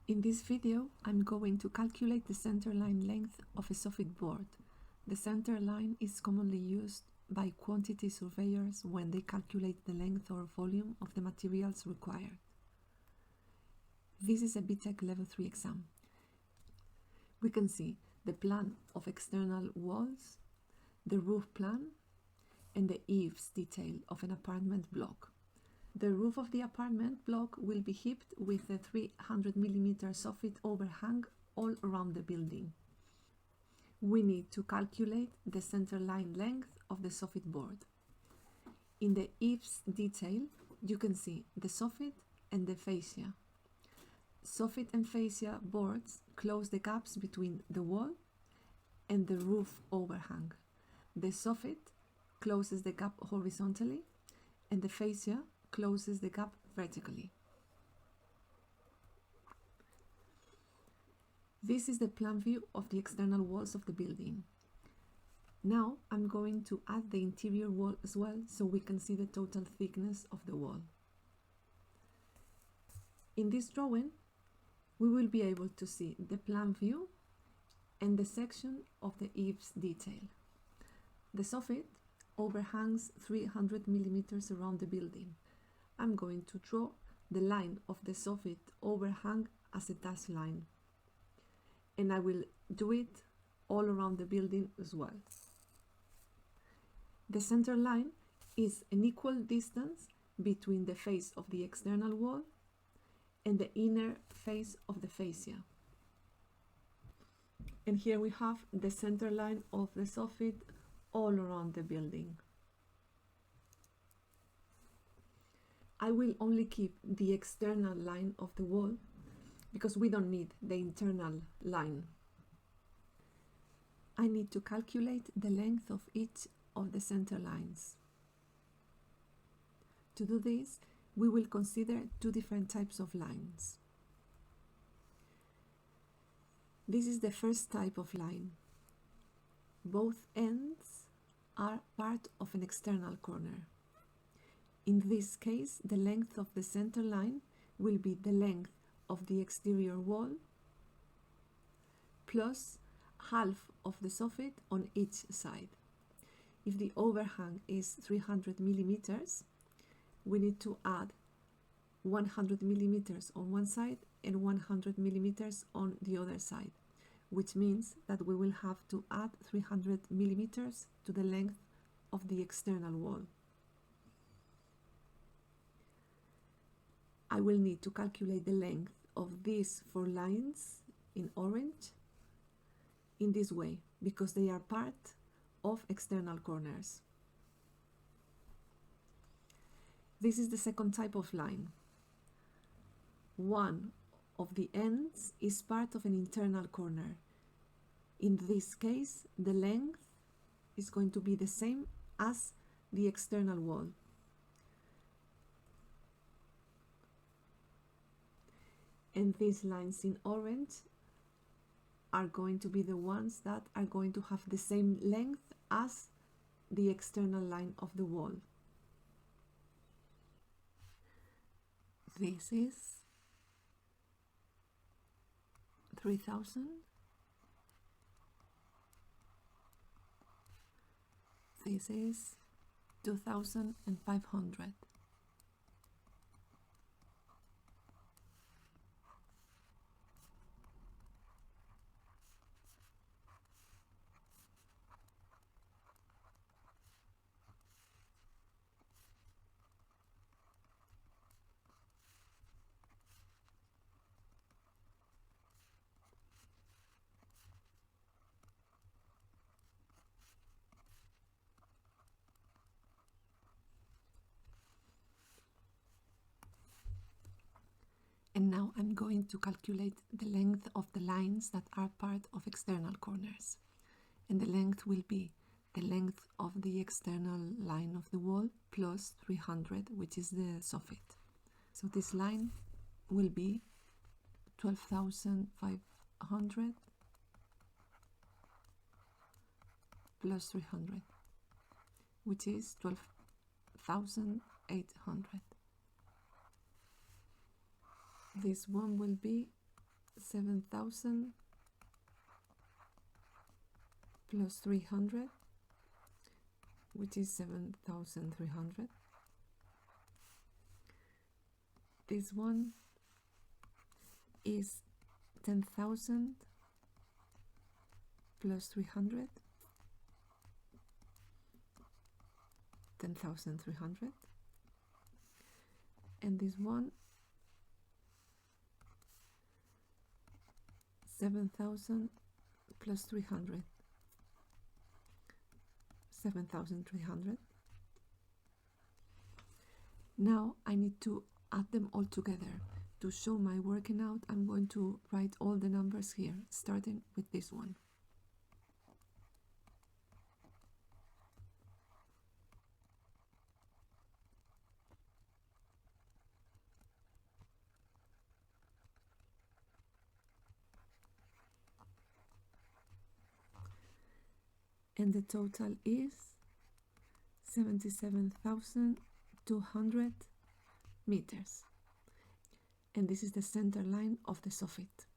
In this video, I'm going to calculate the center line length of a soffit board. The center line is commonly used by quantity surveyors when they calculate the length or volume of the materials required. This is a BTEC Level 3 exam. We can see the plan of external walls, the roof plan, and the eaves detail of an apartment block. The roof of the apartment block will be heaped with a 300 mm soffit overhang all around the building. We need to calculate the center line length of the soffit board. In the eaves detail, you can see the soffit and the fascia. Soffit and fascia boards close the gaps between the wall and the roof overhang. The soffit closes the gap horizontally and the fascia closes the gap vertically. This is the plan view of the external walls of the building. Now I'm going to add the interior wall as well so we can see the total thickness of the wall. In this drawing, we will be able to see the plan view and the section of the eaves detail. The soffit overhangs 300 mm around the building. I'm going to draw the line of the soffit overhang as a dashed line, and I will do it all around the building as well. The center line is an equal distance between the face of the external wall and the inner face of the fascia. And here we have the center line of the soffit all around the building. I will only keep the external line of the wall because we don't need the internal line. I need to calculate the length of each of the center lines. To do this, we will consider two different types of lines. This is the first type of line. Both ends are part of an external corner. In this case, the length of the center line will be the length of the exterior wall plus half of the soffit on each side. If the overhang is 300 mm, we need to add 100 mm on one side and 100 mm on the other side, which means that we will have to add 300 mm to the length of the external wall. I will need to calculate the length of these four lines in orange in this way because they are part of external corners. This is the second type of line. One of the ends is part of an internal corner. In this case, the length is going to be the same as the external wall. And these lines in orange are going to be the ones that are going to have the same length as the external line of the wall. This is 3000. This is 2500. And now I'm going to calculate the length of the lines that are part of external corners. And the length will be the length of the external line of the wall plus 300, which is the soffit. So this line will be 12,500 plus 300, which is 12,800. This one will be 7,000 plus 300, which is 7,300. This one is 10,000 plus 300, 10,300. And this one, 7,000 plus 300, 7,300. Now I need to add them all together. To show my working out, I'm going to write all the numbers here, starting with this one. And the total is 77,200 meters. And this is the center line of the soffit.